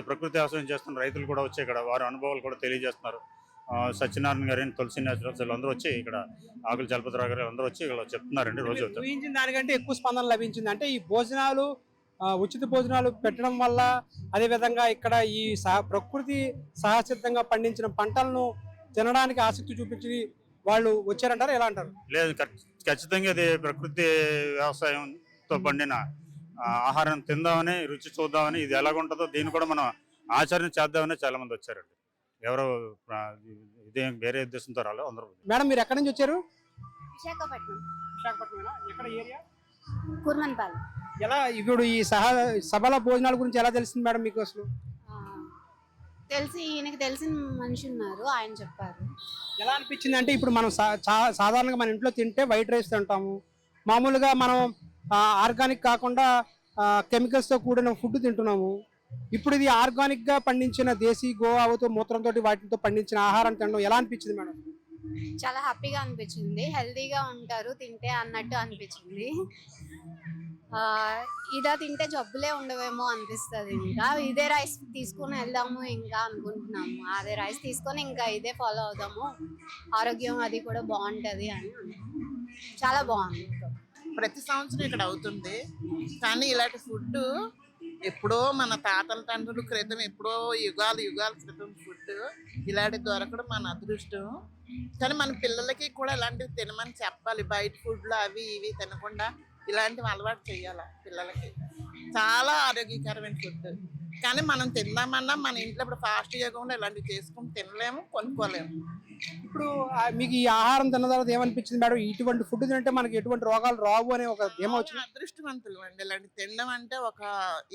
ప్రకృతి వ్యవసాయం చేస్తున్న రైతులు కూడా వచ్చి ఇక్కడ వారి అనుభవాలు కూడా తెలియజేస్తున్నారు. సత్యనారాయణ గారు, తులసి నేచురల్స్ వీళ్ళందరూ వచ్చి ఇక్కడ, ఆకుల చలపతిరావు గారు అందరూ వచ్చి ఇక్కడ చెప్తున్నారండి. రోజు ఊహించిన దానికంటే ఎక్కువ స్పందన లభించింది. అంటే ఈ భోజనాలు, ఉచిత భోజనాలు పెట్టడం వల్ల, అదేవిధంగా ఇక్కడ ఈ ప్రకృతి సహసిద్ధంగా పండించిన పంటలను తినడానికి ఆసక్తి చూపించి వాళ్ళు వచ్చారంటారు. ఎలా అంటారు? లేదు, ఖచ్చితంగా ఇది ప్రకృతి వ్యవసాయంతో పండిన ఆహారం తిందామని, రుచి చూద్దామని, ఇది ఎలాగుంటుందో దీన్ని కూడా మనం ఆచరణ చేద్దామని చాలా మంది వచ్చారండి. ఎవరో ఇదేం వేరే ఉద్దేశంతో రాలేదు అందరూ. మేడం, మీరు ఎక్కడి నుంచి వచ్చారు? విశాఖపట్నం. విశాఖపట్నం. ఎక్కడ ఏరియా? కుర్మన్పాలెం. ఎలా ఇప్పుడు ఈ సభల భోజనాల గురించి ఎలా తెలిసింది మేడం మీకు అసలు? ఈయనకి తెలిసిన మనిషి ఉన్నారు, ఆయన చెప్పారు. ఎలా అనిపించింది అంటే ఇప్పుడు మనం సాధారణంగా మన ఇంట్లో తింటే వైట్ రైస్ తింటాము. మామూలుగా మనం ఆర్గానిక్ కాకుండా కెమికల్స్తో కూడిన ఫుడ్ తింటున్నాము. ఇప్పుడు ఇది ఆర్గానిక్గా పండించిన దేశీ గోవాతో మూత్రంతో వాటితో పండించిన ఆహారం తినడం ఎలా అనిపించింది మేడం? చాలా హ్యాపీగా అనిపించింది. హెల్తీగా ఉంటారు తింటే అన్నట్టు అనిపించింది. ఇదా తింటే జబ్బులే ఉండవేమో అనిపిస్తుంది. ఇంకా ఇదే రైస్ తీసుకుని వెళ్దాము ఇంకా అనుకుంటున్నాము. అదే రైస్ తీసుకొని ఇంకా ఇదే ఫాలో అవుదాము, ఆరోగ్యం అది కూడా బాగుంటుంది అని. చాలా బాగుంది. ప్రతి సంవత్సరం ఇక్కడ అవుతుంది, కానీ ఇలాంటి ఫుడ్ ఎప్పుడో మన తాతల తండ్రుల క్రితం, ఎప్పుడో యుగాల క్రితం ఫుడ్ ఇలాంటి దొరకడం మన అదృష్టం. కానీ మన పిల్లలకి కూడా ఇలాంటివి తినమని చెప్పాలి. బయట ఫుడ్లు అవి ఇవి తినకుండా ఇలాంటివి అలవాటు చేయాలి పిల్లలకి. చాలా ఆరోగ్యకరమైన ఫుడ్. కానీ మనం తిందామన్నా మన ఇంట్లో ఇప్పుడు ఫాస్ట్ యోగంలో ఇలాంటివి చేసుకుని తినలేము, కొనుక్కోలేము. ఇప్పుడు మీకు ఈ ఆహారం తిన్న తర్వాత ఏమనిపించింది మేడం? ఇటువంటి ఫుడ్ తింటే మనకి ఎటువంటి రోగాలు రావు అనే ఒక ధీమా వచ్చింది. అదృష్టవంతులు అండి. ఇలాంటి తినడం అంటే ఒక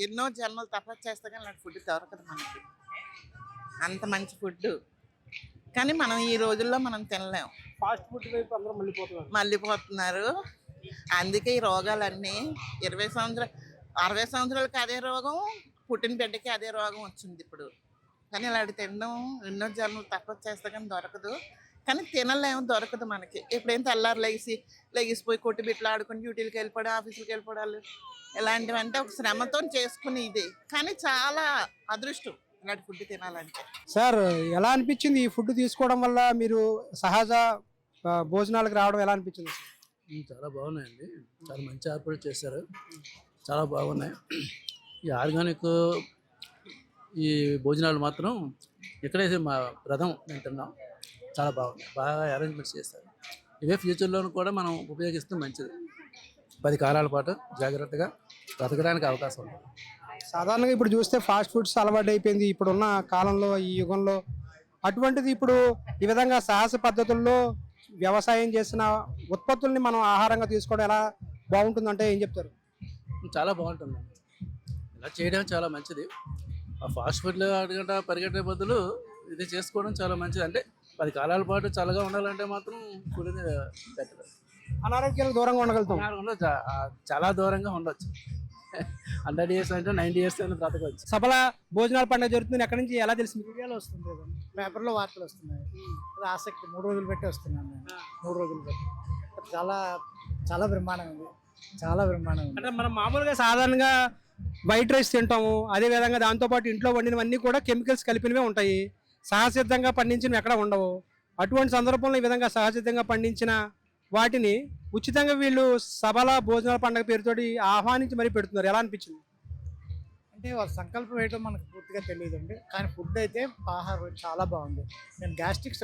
ఎన్నో జన్మలు తపస్సు చేస్తే కానీ ఇలాంటి ఫుడ్ దొరకదు మనకి. అంత మంచి ఫుడ్ కానీ మనం ఈ రోజుల్లో మనం తినలేము. ఫాస్ట్ ఫుడ్ వైపు అందరూ మళ్ళీపోతున్నారు. అందుకే ఈ రోగాలన్నీ 20 సంవత్సరాలు 60 సంవత్సరాలకి అదే రోగం, పుట్టిన బిడ్డకి అదే రోగం వచ్చింది ఇప్పుడు. కానీ ఇలాంటి తినడం ఎన్నో జన్మలు తపస్సు చేస్తే కానీ దొరకదు. కానీ తినలేము, దొరకదు మనకి. ఎప్పుడైనా తెల్లారు లెగిసిపోయి కొట్టి బిట్లు ఆడుకుని డ్యూటీలకు వెళ్ళిపోవడం, ఆఫీసులకు వెళ్ళిపోవడాలు ఇలాంటివి అంటే ఒక శ్రమతో చేసుకుని ఇది. కానీ చాలా అదృష్టం ఇలాంటి ఫుడ్ తినాలంటే. సార్, ఎలా అనిపించింది ఈ ఫుడ్ తీసుకోవడం వల్ల? మీరు సహజ భోజనాలకు రావడం ఎలా అనిపించింది? చాలా బాగున్నాయండి. చాలా మంచి ఏర్పాటు చేశారు, చాలా బాగున్నాయి. ఈ ఆర్గానిక్ ఈ భోజనాలు మాత్రం ఎక్కడైతే మా రథం మేము తిన్నాం, చాలా బాగున్నాయి. బాగా అరేంజ్మెంట్స్ చేస్తారు. ఇవే ఫ్యూచర్లోనూ కూడా మనం ఉపయోగిస్తే మంచిది. 10 కాలాల పాటు జాగ్రత్తగా బ్రతకడానికి అవకాశం ఉంది. సాధారణంగా ఇప్పుడు చూస్తే ఫాస్ట్ ఫుడ్స్ అలవాటు అయిపోయింది ఇప్పుడున్న కాలంలో, ఈ యుగంలో. అటువంటిది ఇప్పుడు ఈ విధంగా సాహస పద్ధతుల్లో వ్యవసాయం చేసిన ఉత్పత్తుల్ని మనం ఆహారంగా తీసుకోవడం ఎలా బాగుంటుందంటే ఏం చెప్తారు? చాలా బాగుంటుంది. ఇలా చేయడం చాలా మంచిది. ఆ ఫాస్ట్ ఫుడ్లు అడగట పరిగెట్టే బదులు ఇది చేసుకోవడం చాలా మంచిది. అంటే 10 కాలాల పాటు చల్లగా ఉండాలంటే మాత్రం ఫుడ్ బెటర్. అనారోగ్యాలకు దూరంగా ఉండగలుగుతాం. చాలా దూరంగా ఉండొచ్చు. 100 years అంటే 90 years అని బ్రతకవచ్చు. సభల భోజనాల పండుగ జరుగుతుంది. ఎక్కడి నుంచి ఎలా తెలిసింది? మీడియాలో వస్తుంది, పేపర్లో వార్తలు వస్తున్నాయి. అది ఆసక్తి 3 రోజులు పెట్టి వస్తున్నాను నేను. 3 రోజులు పెట్టి చాలా చాలా బ్రహ్మాండంగా ఉంది. చాలా బ్రహ్మాండంగా ఉంది. అంటే మనం మామూలుగా సాధారణంగా వైట్ రైస్ తింటాము. అదేవిధంగా దాంతోపాటు ఇంట్లో వండినవన్నీ కూడా కెమికల్స్ కలిపినవే ఉంటాయి. సహసిద్ధంగా పండించినవి ఎక్కడ ఉండవు. అటువంటి సందర్భంలో ఈ విధంగా సహసిద్ధంగా పండించిన వాటిని ఉచితంగా వీళ్ళు సభల భోజనాల పండుగ పేరుతోటి ఆహ్వానించి మరీ పెడుతున్నారు. ఎలా అనిపించింది? అంటే వాళ్ళ సంకల్పం వేయడం మనకు పూర్తిగా తెలియదండి. కానీ ఫుడ్ అయితే ఆహారం చాలా బాగుంది. నేను గ్యాస్ట్రిక్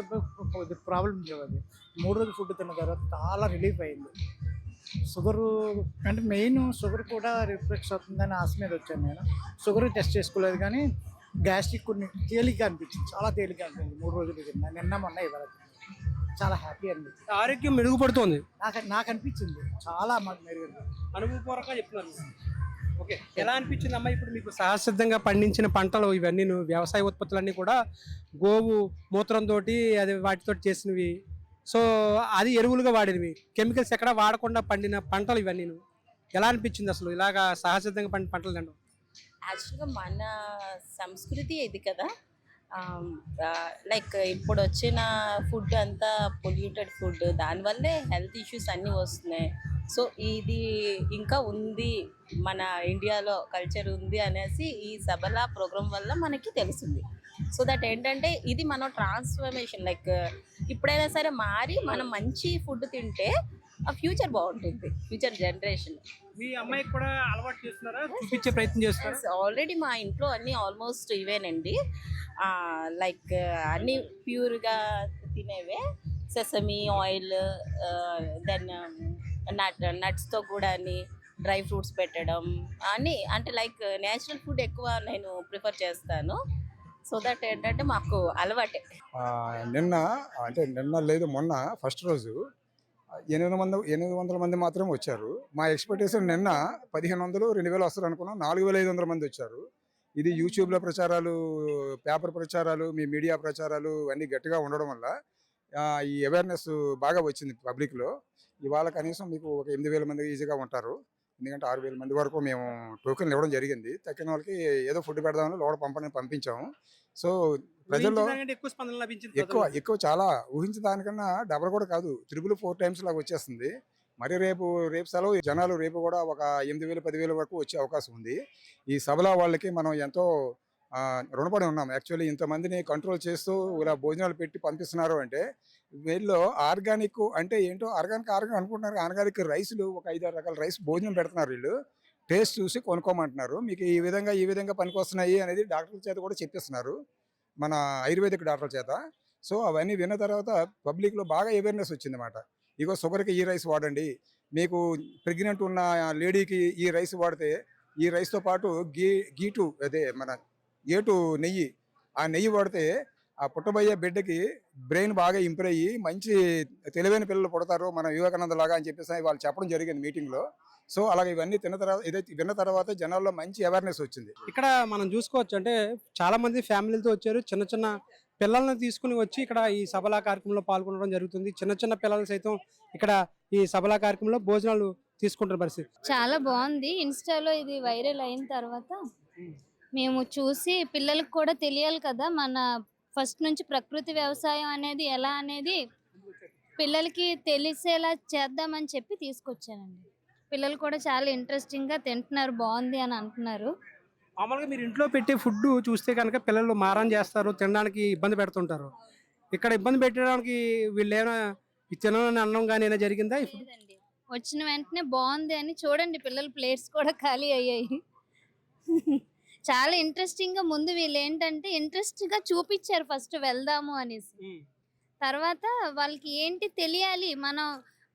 ప్రాబ్లం ఉండేది. 3 రోజులు ఫుడ్ తిన్న తర్వాత చాలా రిలీఫ్ అయింది. షుగరు అంటే మెయిన్ షుగర్ కూడా రిఫ్లెక్స్ అవుతుందని ఆశ మీద వచ్చాను నేను. షుగర్ టెస్ట్ చేసుకోలేదు, కానీ గ్యాస్ట్రిక్ కొన్ని తేలిగ్గా అనిపించింది. చాలా తేలిగ్గా అనిపించింది 3 రోజులు తిన్నా. నిన్న మొన్న ఇవాళ చాలా హ్యాపీ అనిపించింది. ఆరోగ్యం మెరుగుపడుతుంది నాకు అనిపించింది. చాలా మెరుగు అనుభవపూర్వకంగా చెప్తున్నారు. ఓకే, ఎలా అనిపించింది అమ్మా ఇప్పుడు మీకు సహజసిద్ధంగా పండించిన పంటలు ఇవన్నీ వ్యవసాయ ఉత్పత్తులన్నీ కూడా గోవు మూత్రంతో అది వాటితో చేసినవి, సో అది ఎరువులుగా వాడినవి, కెమికల్స్ ఎక్కడ వాడకుండా పండిన పంటలు ఇవన్నీ ఎలా అనిపించింది అసలు ఇలాగా సహజసిద్ధంగా పండిన పంటలు తినడం? యాక్చువల్గా మన సంస్కృతి ఇది కదా. లైక్ ఇప్పుడు వచ్చిన ఫుడ్ అంతా పొల్యూటెడ్ ఫుడ్, దానివల్లే హెల్త్ ఇష్యూస్ అన్నీ వస్తున్నాయి. సో ఇది ఇంకా ఉంది, మన ఇండియాలో కల్చర్ ఉంది అనేసి ఈ సబలా ప్రోగ్రామ్ వల్ల మనకి తెలిసింది. సో దట్ ఏంటంటే ఇది మనం ట్రాన్స్ఫర్మేషన్, లైక్ ఇప్పుడైనా సరే మారి మనం మంచి ఫుడ్ తింటే ఆ ఫ్యూచర్ బాగుంటుంది, ఫ్యూచర్ జనరేషన్. మీ అమ్మాయికి కూడా అలవాటు చేస్తున్నారా, చూపించే ప్రయత్నం చేస్తున్నారా? ఆల్రెడీ మా ఇంట్లో అన్నీ ఆల్మోస్ట్ ఇవేనండి, లైక్ అన్నీ ప్యూర్గా తినేవే. సెసమీ ఆయిల్, దెన్ నట్స్తో కూడా అన్ని డ్రై ఫ్రూట్స్ పెట్టడం అన్నీ, అంటే లైక్ నేచురల్ ఫుడ్ ఎక్కువ నేను ప్రిఫర్ చేస్తాను. సో దట్ ఏంటంటే మాకు అలవాటే. నిన్న లేదు మొన్న ఫస్ట్ రోజు 800 మంది మాత్రం వచ్చారు. మా ఎక్స్పెక్టేషన్ నిన్న 1500 2000 వస్తారు అనుకున్నాం, 4500 మంది వచ్చారు. ఇది యూట్యూబ్లో ప్రచారాలు, పేపర్ ప్రచారాలు, మీ మీడియా ప్రచారాలు అన్నీ గట్టిగా ఉండడం వల్ల ఈ అవేర్నెస్ బాగా వచ్చింది పబ్లిక్లో. ఇవాళ కనీసం మీకు ఒక 8000 మంది ఈజీగా ఉంటారు, ఎందుకంటే 6000 మంది వరకు మేము టోకెన్లు ఇవ్వడం జరిగింది. తక్కిన వాళ్ళకి ఏదో ఫుడ్ పెడదామని లోడ పంపించాము. సో ప్రజల్లో ఎక్కువ స్పందన లభించింది, ఎక్కువ చాలా ఊహించిన దానికన్నా డబల్ కూడా కాదు, 3-4 టైమ్స్ లాగా వచ్చేస్తుంది. మరి రేపు సెలవు, జనాలు రేపు కూడా ఒక 8000-10,000 వరకు వచ్చే అవకాశం ఉంది. ఈ సభలో వాళ్ళకి మనం ఎంతో రుణపడి ఉన్నాం. యాక్చువల్లీ ఇంతమందిని కంట్రోల్ చేస్తూ ఇలా భోజనాలు పెట్టి పంపిస్తున్నారు అంటే, వీళ్ళు ఆర్గానిక్ అంటే ఏంటో ఆర్గానిక్ అనుకుంటున్నారు. ఆర్గానిక్ రైస్లు ఒక 5-6 రకాల రైస్ భోజనం పెడుతున్నారు. వీళ్ళు టేస్ట్ చూసి కొనుక్కోమంటున్నారు. మీకు ఈ విధంగా పనికొస్తున్నాయి అనేది డాక్టర్ల చేత కూడా చెప్పిస్తున్నారు, మన ఆయుర్వేదిక్ డాక్టర్ల చేత. సో అవన్నీ విన్న తర్వాత పబ్లిక్లో బాగా అవేర్నెస్ వచ్చిందన్నమాట. ఇగో షుగర్కి ఈ రైస్ వాడండి, మీకు ప్రెగ్నెంట్ ఉన్న లేడీకి ఈ రైస్ వాడితే, ఈ రైస్తో పాటు గీటు అదే మన ఏటు నెయ్యి, ఆ నెయ్యి వాడితే ఆ పుట్టబోయే బిడ్డకి బ్రెయిన్ బాగా ఇంప్రూవ్ అయ్యి మంచి తెలివైన పిల్లలు పుడతారు మన వివేకానంద లాగా అని చెప్పేసి వాళ్ళు చెప్పడం జరిగింది మీటింగ్లో. సో అలాగే ఇవన్నీ విన్న తర్వాత జనాల్లో మంచి అవేర్నెస్ వచ్చింది. ఇక్కడ మనం చూసుకోవచ్చు, అంటే చాలా మంది ఫ్యామిలీలతో వచ్చారు, చిన్న చిన్న పిల్లల్ని తీసుకుని వచ్చి ఇక్కడ ఈ సభలా కార్యక్రమంలో పాల్గొనడం జరుగుతుంది. చిన్న పిల్లలు సైతం ఇక్కడ ఈ సభలా కార్యక్రమంలో భోజనాలు తీసుకుంటున్న పరిస్థితి. చాలా బాగుంది. ఇన్స్టాలో ఇది వైరల్ అయిన తర్వాత మేము చూసి పిల్లలకు కూడా తెలియాలి కదా, మన ఫస్ట్ నుంచి ప్రకృతి వ్యవసాయం అనేది ఎలా అనేది పిల్లలకి తెలిసేలా చేద్దామని చెప్పి తీసుకొచ్చానండి. పిల్లలు కూడా చాలా ఇంట్రెస్టింగ్గా తింటున్నారు, బాగుంది అని అంటున్నారు. మామూలుగా మీరు ఇంట్లో పెట్టే ఫుడ్ చూస్తే కనుక పిల్లలు మారం చేస్తారు, తినడానికి ఇబ్బంది పెడుతుంటారు. ఇక్కడ ఇబ్బంది పెట్టడానికి వీళ్ళు ఏమైనా తినాలని అనడం కానీ ఏమైనా జరిగిందా? లేదండి, వచ్చిన వెంటనే బాగుంది అని చూడండి, పిల్లల ప్లేట్స్ కూడా ఖాళీ అయ్యాయి. చాలా ఇంట్రెస్టింగ్గా ముందు వీళ్ళు ఏంటంటే ఇంట్రెస్ట్గా చూపించారు ఫస్ట్ వెళ్దాము అనేసి. తర్వాత వాళ్ళకి ఏంటి తెలియాలి, మనం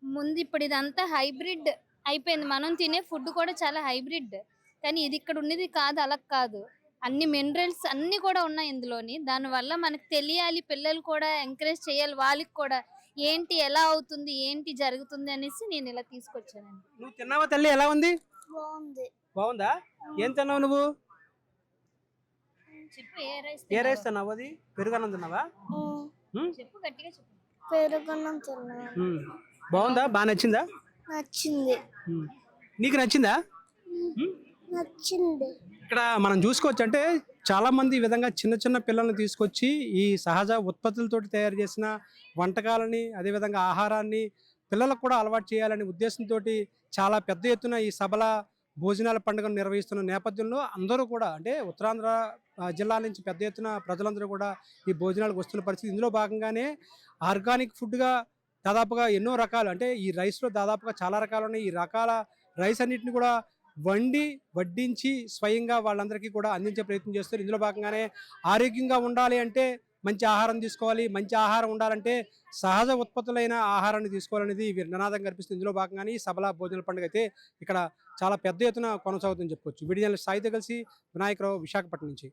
ముందు ఇప్పుడు ఇదంతా హైబ్రిడ్ అయిపోయింది, మనం తినే ఫుడ్ కూడా చాలా హైబ్రిడ్, కానీ ఇది ఇక్కడ ఉన్నది కాదు, అలా కాదు, అన్ని మినరల్స్ అన్నీ కూడా ఉన్నాయి ఇందులోని. దానివల్ల మనకు తెలియాలి, పిల్లలు కూడా ఎంకరేజ్ చేయాలి, వాళ్ళకి కూడా ఏంటి ఎలా అవుతుంది ఏంటి జరుగుతుంది అనేసి నేను ఇలా తీసుకొచ్చానండి. నువ్వు తిన్నావా తల్లి? ఎలా ఉంది? బాగుందా? ఏం తిన్నావు నువ్వు? చెప్పు, ఏ రైస్ తిన్నావు? అది పెరుగన్నం తిన్నావా? చెప్పు, గట్టిగా చెప్పు. పెరుగన్నం తిన్నాను. బాగుందా? బాగా నచ్చిందా? నచ్చింది. నీకు నచ్చిందా? నచ్చింది. ఇక్కడ మనం చూసుకోవచ్చు, అంటే చాలా మంది ఈ విధంగా చిన్న పిల్లల్ని తీసుకొచ్చి ఈ సహజ ఉత్పత్తులతో తయారు చేసిన వంటకాలని, అదేవిధంగా ఆహారాన్ని పిల్లలకు కూడా అలవాటు చేయాలనే ఉద్దేశంతో చాలా పెద్ద ఎత్తున ఈ సభల భోజనాల పండుగను నిర్వహిస్తున్న నేపథ్యంలో అందరూ కూడా, అంటే ఉత్తరాంధ్ర జిల్లాల నుంచి పెద్ద ఎత్తున ప్రజలందరూ కూడా ఈ భోజనాలకు వస్తున్న పరిస్థితి. ఇందులో భాగంగానే ఆర్గానిక్ ఫుడ్గా దాదాపుగా ఎన్నో రకాలు, అంటే ఈ రైస్లో దాదాపుగా చాలా రకాలు ఉన్నాయి. ఈ రకాల రైస్ అన్నింటిని కూడా వడ్డించి స్వయంగా వాళ్ళందరికీ కూడా అందించే ప్రయత్నం చేస్తారు. ఇందులో భాగంగానే ఆరోగ్యంగా ఉండాలి అంటే మంచి ఆహారం తీసుకోవాలి, మంచి ఆహారం ఉండాలంటే సహజ ఉత్పత్తులైన ఆహారాన్ని తీసుకోవాలనేది వీరి నినాదం కనిపిస్తుంది. ఇందులో భాగంగానే ఈ సభల భోజనాల పండుగ అయితే ఇక్కడ చాలా పెద్ద ఎత్తున కొనసాగుతుందని చెప్పుకోవచ్చు. వీడియో సాయితో కలిసి వినాయకరావు, విశాఖపట్నం నుంచి.